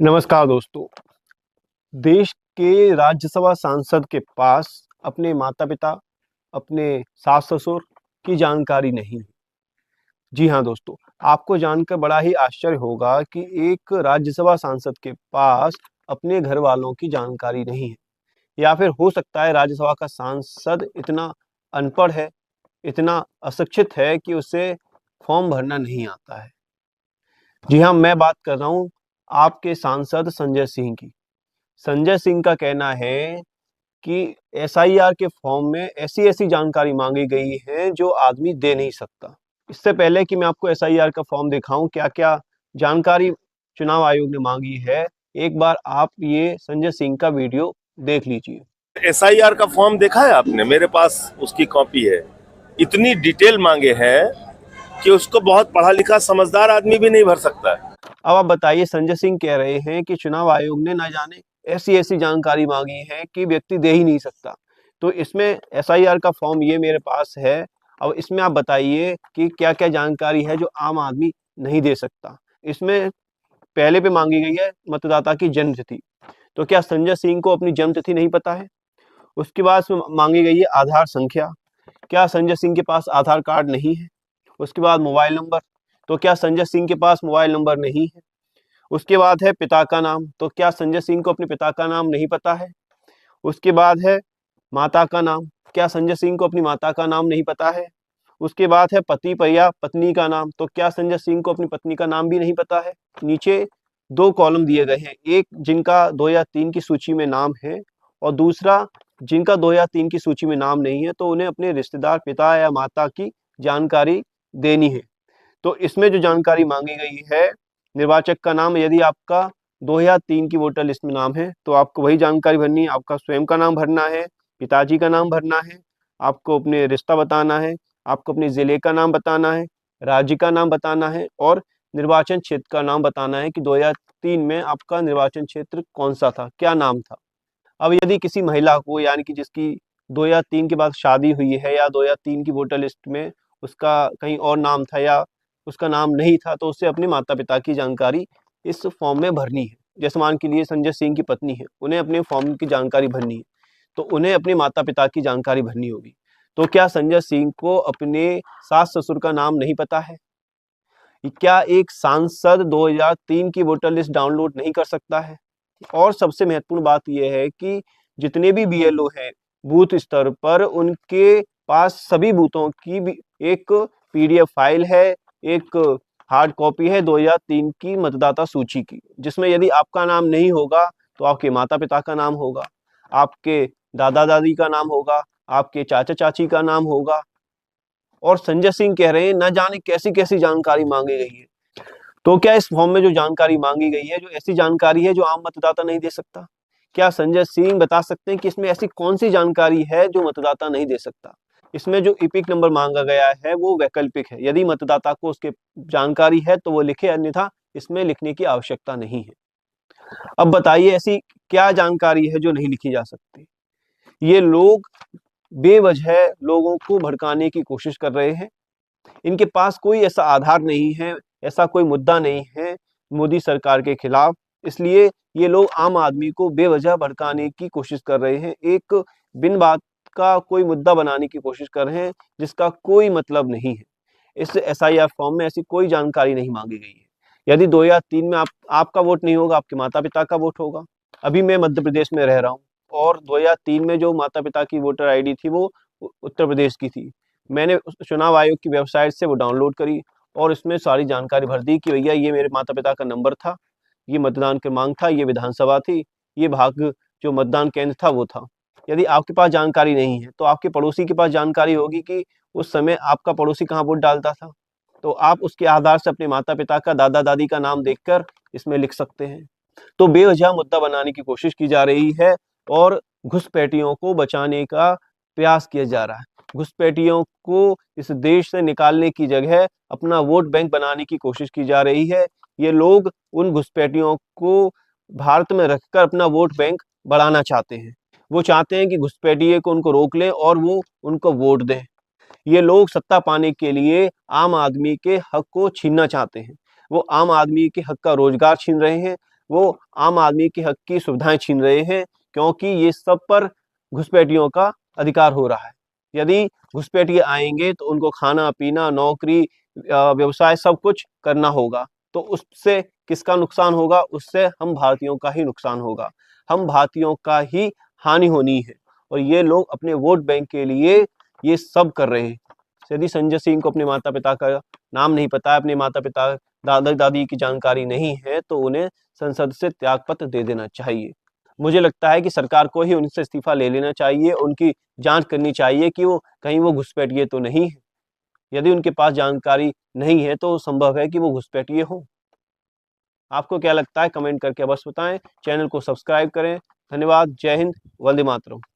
नमस्कार दोस्तों। देश के राज्यसभा सांसद के पास अपने माता-पिता, अपने सास-ससुर की जानकारी नहीं है। जी हाँ दोस्तों, आपको जानकर बड़ा ही आश्चर्य होगा कि एक राज्यसभा सांसद के पास अपने घरवालों की जानकारी नहीं है, या फिर हो सकता है राज्यसभा का सांसद इतना अनपढ़ है, इतना अशिक्षित है कि उसे फॉर्म भरना नहीं आता है। जी हाँ, मैं बात कर रहा हूँ आपके सांसद संजय सिंह की। संजय सिंह का कहना है कि एसआईआर के फॉर्म में ऐसी-ऐसी जानकारी माँगी गई है जो आदमी दे नहीं सकता। इससे पहले कि मैं आपको एसआईआर का फॉर्म दिखाऊँ, क्या-क्या जानकारी चुनाव आयोग ने माँगी है, एक बार आप ये संजय सिंह का वीडियो देख लीजिए। एसआईआर का फॉर्म देखा है आपने? मेरे पास उसकी कॉपी है। इतनी डिटेल मांगे हैं कि उसको बहुत पढ़ा लिखा समझदार आदमी भी नहीं भर सकता है। अब आप बताइए, संजय सिंह कह रहे हैं कि चुनाव आयोग ने ना जाने ऐसी-ऐसी जानकारी माँगी है कि व्यक्ति दे ही नहीं सकता। तो इसमें एसआईआर का फॉर्म ये मेरे पास है। अब इसमें आप बताइए कि क्या-क्या जानकारी है जो आम आदमी नहीं दे सकता। इसमें पहले पे माँगी गई है मतदाता की जन्म तिथि। तो क्या संजय सिंह को अपनी जन्म तिथि नहीं पता है? उसके बाद इसमें माँगी गई है आधार संख्या। क्या संजय सिंह के पास आधार कार्ड नहीं है? उसके बाद मोबाइल नंबर। तो क्या संजय सिंह के पास मोबाइल नंबर नहीं है? उसके बाद है पिता का नाम। तो क्या संजय सिंह को अपने पिता का नाम नहीं पता है? उसके बाद है माता का नाम। क्या संजय सिंह को अपनी माता का नाम नहीं पता है? उसके बाद है पति या पत्नी का नाम। तो क्या संजय सिंह को अपनी पत्नी का नाम भी नहीं पता है? नीचे 2 कॉलम दिए गए हैं, एक जिनका 2 या 3 की सूची में नाम है और दूसरा जिनका 2 या 3 की सूची में नाम नहीं है, तो उन्हें अपने रिश्तेदार पिता या माता की जानकारी देनी है। तो इसमें जो जानकारी माँगी गई है, निर्वाचक का नाम, यदि आपका 2 या 3 की वोटर लिस्ट में नाम है, तो आपको वही जानकारी भरनी है। आपका स्वयं का नाम भरना है, पिताजी का नाम भरना है, आपको अपने रिश्ता बताना है, आपको अपने ज़िले का नाम बताना है, राज्य का नाम बताना है और निर्वाचन क्षेत्र का नाम बताना है कि 2 या 3 में आपका निर्वाचन क्षेत्र कौन-सा था, क्या नाम था। अब यदि किसी महिला को, यानी कि जिसकी 2 या 3 के बाद शादी हुई है या 2 या 3 की वोटर लिस्ट में उसका कहीं और नाम था या उसका नाम नहीं था, तो उसे अपने माता-पिता की जानकारी इस फॉर्म में भरनी है। जैसे मान के लिए संजय सिंह की पत्नी है, उन्हें अपने फॉर्म की जानकारी भरनी है, तो उन्हें अपने माता-पिता की जानकारी भरनी होगी। तो क्या संजय सिंह को अपने सास-ससुर का नाम नहीं पता है? क्या एक सांसद 2003 की वोटर लिस्ट डाउनलोड नहीं कर सकता है? और सबसे महत्वपूर्ण बात ये है कि जितने भी बीएलओ हैं, बूथ स्तर पर उनके पास सभी बूथों की भी एक पीडीएफ फाइल है, एक हार्ड कॉपी है 2003 की मतदाता सूची की, जिसमें यदि आपका नाम नहीं होगा, तो आपके माता-पिता का नाम होगा, आपके दादा-दादी का नाम होगा, आपके चाचा-चाची का नाम होगा। और संजय सिंह कह रहे हैं न जाने कैसी-कैसी जानकारी माँगी गई है। तो क्या इस फॉर्म में जो जानकारी माँगी गई है, जो ऐसी जानकारी है जो आम मतदाता नहीं दे सकता? क्या संजय सिंह बता सकते हैं कि इसमें ऐसी कौन-सी जानकारी है जो मतदाता नहीं दे सकता? इसमें जो एपिक नंबर माँगा गया है वो वैकल्पिक है। यदि मतदाता को उसकी जानकारी है तो वो लिखे, अन्यथा इसमें लिखने की आवश्यकता नहीं है। अब बताइए, ऐसी क्या जानकारी है जो नहीं लिखी जा सकती? ये लोग बेवजह लोगों को भड़काने की कोशिश कर रहे हैं। इनके पास कोई ऐसा आधार नहीं है, ऐसा कोई मुद्दा नहीं है मोदी सरकार के खिलाफ, इसलिए ये लोग आम आदमी को बेवजह भड़काने की कोशिश कर रहे हैं। एक बिन बात का कोई मुद्दा बनाने की कोशिश कर रहे हैं, जिसका कोई मतलब नहीं है। इस एसआईआर फॉर्म में ऐसी कोई जानकारी नहीं माँगी गई है। यदि 2 या 3 में आपका वोट नहीं होगा, आपके माता-पिता का वोट होगा। अभी मैं मध्य प्रदेश में रह रहा हूँ और 2 या 3 में जो माता-पिता की वोटर आईडी थी वो उत्तर प्रदेश की थी। मैंने उस चुनाव आयोग की वेबसाइट से वो डाउनलोड करी और इसमें सारी जानकारी भर दी कि भैया ये मेरे माता-पिता का नंबर था, ये मतदान क्रमांक था, ये विधानसभा थी, ये भाग जो मतदान केंद्र था वो था। यदि आपके पास जानकारी नहीं है, तो आपके पड़ोसी के पास जानकारी होगी कि उस समय आपका पड़ोसी कहाँ वोट डालता था। तो आप उसके आधार से अपने माता-पिता का, दादा-दादी का नाम देखकर इसमें लिख सकते हैं। तो बेवजह मुद्दा बनाने की कोशिश की जा रही है और घुसपैठियों को बचाने का प्रयास किया जा रहा है। घुसपैठियों को इस देश से निकालने की जगह अपना वोट बैंक बनाने की कोशिश की जा रही है। ये लोग उन घुसपैठियों को भारत में रखकर अपना वोट बैंक बढ़ाना चाहते हैं। वो चाहते हैं कि घुसपैठिए को उनको रोक लें और वो उनको वोट दें। ये लोग सत्ता पाने के लिए आम आदमी के हक को छीनना चाहते हैं। वो आम आदमी के हक का रोजगार छीन रहे हैं, वो आम आदमी के हक की सुविधाएं छीन रहे हैं, क्योंकि ये सब पर घुसपैठियों का अधिकार हो रहा है। यदि घुसपैठिए आएंगे तो उनको खाना पीना, नौकरी, व्यवसाय सब कुछ करना होगा, तो उससे किसका नुकसान होगा? उससे हम भारतीयों का ही नुकसान होगा, हम भारतीयों का ही हानि होनी है। और ये लोग अपने वोट बैंक के लिए ये सब कर रहे हैं। यदि संजय सिंह को अपने माता पिता का नाम नहीं पता है, अपने माता पिता दादा दादी की जानकारी नहीं है, तो उन्हें संसद से त्यागपत्र दे देना चाहिए। मुझे लगता है कि सरकार को ही उनसे इस्तीफा ले लेना चाहिए, उनकी जांच करनी चाहिए कि वो कहीं वो घुसपैठिए तो नहीं है। यदि उनके पास जानकारी नहीं है तो संभव है कि वो घुसपैठिए हों। आपको क्या लगता है? कमेंट करके अवश्य बताएं। चैनल को सब्सक्राइब करें। धन्यवाद। जय हिंद। वंदे मातरम।